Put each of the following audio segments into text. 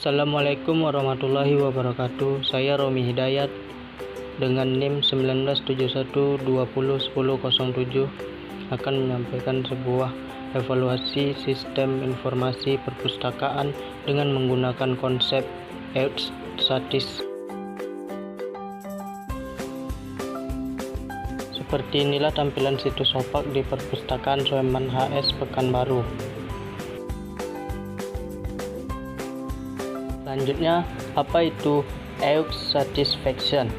Assalamualaikum warahmatullahi wabarakatuh. Saya Romi Hidayat dengan NIM 1971201007 akan menyampaikan sebuah evaluasi sistem informasi perpustakaan dengan menggunakan konsep EUSTATIS. Seperti inilah tampilan situs OPAK di Perpustakaan Soeman HS Pekanbaru. Selanjutnya, apa itu EUSTATISFACTION?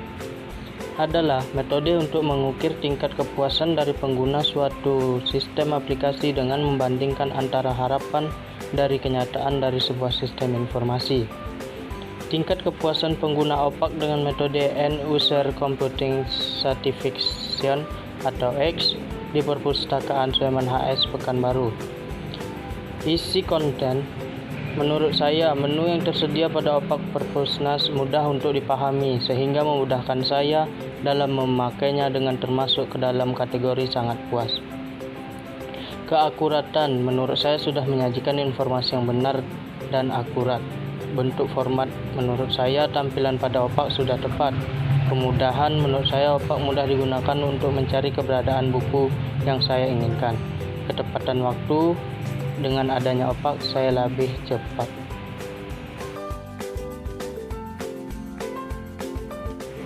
Adalah metode untuk mengukir tingkat kepuasan dari pengguna suatu sistem aplikasi dengan membandingkan antara harapan dari kenyataan dari sebuah sistem informasi. Tingkat kepuasan pengguna OPAK dengan metode End User Computing Satisfaction atau EUX di Perpustakaan Soeman HS Pekanbaru. Isi konten. Menurut saya, menu yang tersedia pada OPAK Perpusnas mudah untuk dipahami sehingga memudahkan saya dalam memakainya dengan termasuk ke dalam kategori sangat puas. Keakuratan, menurut saya sudah menyajikan informasi yang benar dan akurat. Bentuk format, menurut saya tampilan pada OPAK sudah tepat. Kemudahan, menurut saya OPAK mudah digunakan untuk mencari keberadaan buku yang saya inginkan. Ketepatan waktu, dengan adanya OPAK saya lebih cepat.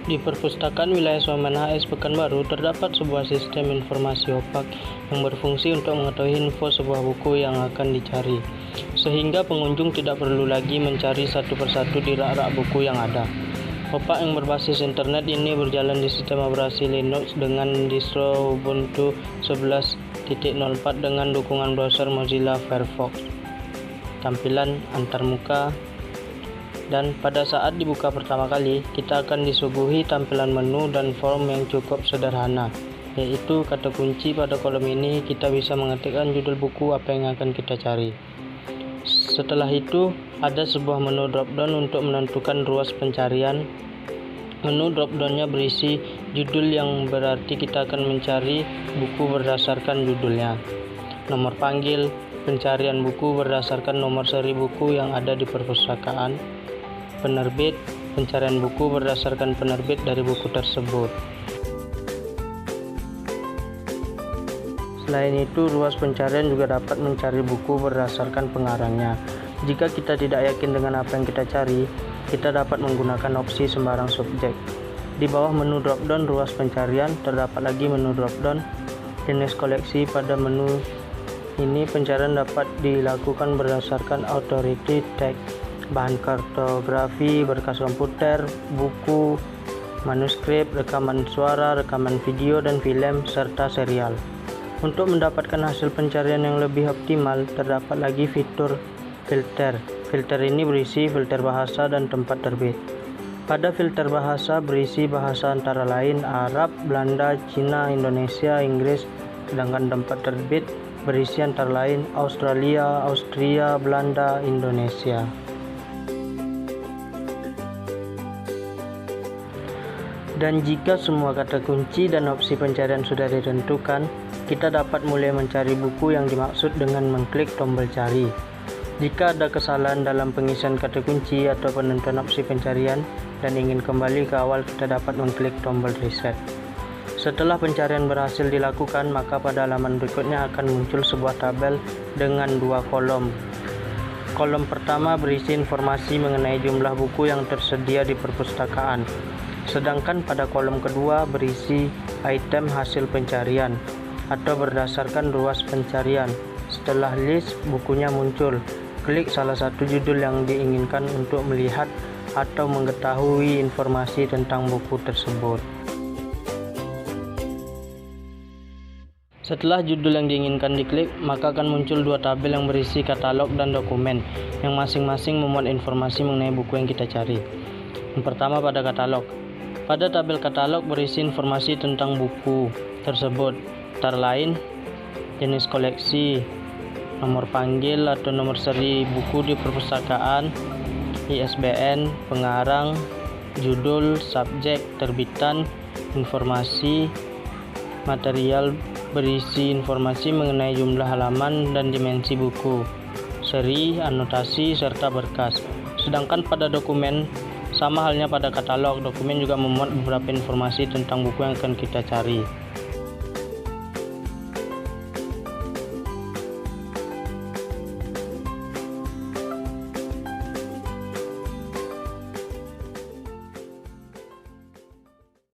Di Perpustakaan Wilayah Soeman HS Pekanbaru terdapat sebuah sistem informasi OPAK yang berfungsi untuk mengetahui info sebuah buku yang akan dicari, sehingga pengunjung tidak perlu lagi mencari satu persatu di rak-rak buku yang ada. OPAK yang berbasis internet ini berjalan di sistem operasi Linux dengan distro Ubuntu 11.04 dengan dukungan browser Mozilla Firefox. Tampilan antarmuka, dan pada saat dibuka pertama kali, kita akan disuguhi tampilan menu dan form yang cukup sederhana, yaitu kata kunci. Pada kolom ini kita bisa mengetikkan judul buku apa yang akan kita cari. Setelah itu, ada sebuah menu drop-down untuk menentukan ruas pencarian. Menu drop-downnya berisi judul yang berarti kita akan mencari buku berdasarkan judulnya. Nomor panggil, pencarian buku berdasarkan nomor seri buku yang ada di perpustakaan. Penerbit, pencarian buku berdasarkan penerbit dari buku tersebut. Selain itu, ruas pencarian juga dapat mencari buku berdasarkan pengarangnya. Jika kita tidak yakin dengan apa yang kita cari, kita dapat menggunakan opsi sembarang subjek. Di bawah menu drop-down ruas pencarian, terdapat lagi menu drop-down jenis koleksi. Pada menu ini, pencarian dapat dilakukan berdasarkan authority tag, bahan kartografi, berkas komputer, buku, manuskrip, rekaman suara, rekaman video, dan film, serta serial. Untuk mendapatkan hasil pencarian yang lebih optimal, terdapat lagi fitur filter. Filter ini berisi filter bahasa dan tempat terbit. Pada filter bahasa berisi bahasa antara lain Arab, Belanda, Cina, Indonesia, Inggris, sedangkan tempat terbit berisi antara lain Australia, Austria, Belanda, Indonesia. Dan jika semua kata kunci dan opsi pencarian sudah ditentukan, kita dapat mulai mencari buku yang dimaksud dengan mengklik tombol cari. Jika ada kesalahan dalam pengisian kata kunci atau penentuan opsi pencarian dan ingin kembali ke awal, kita dapat mengklik tombol reset. Setelah pencarian berhasil dilakukan, maka pada halaman berikutnya akan muncul sebuah tabel dengan dua kolom. Kolom pertama berisi informasi mengenai jumlah buku yang tersedia di perpustakaan. Sedangkan pada kolom kedua berisi item hasil pencarian atau berdasarkan ruas pencarian. Setelah list bukunya muncul, klik salah satu judul yang diinginkan untuk melihat atau mengetahui informasi tentang buku tersebut. Setelah judul yang diinginkan diklik, maka akan muncul dua tabel yang berisi katalog dan dokumen yang masing-masing memuat informasi mengenai buku yang kita cari. Yang pertama pada katalog. Pada tabel katalog berisi informasi tentang buku tersebut, antara lain jenis koleksi, nomor panggil atau nomor seri buku di perpustakaan, ISBN, pengarang, judul, subjek, terbitan, informasi, material berisi informasi mengenai jumlah halaman dan dimensi buku, seri, anotasi, serta berkas. Sedangkan pada dokumen, sama halnya pada katalog, dokumen juga memuat beberapa informasi tentang buku yang akan kita cari.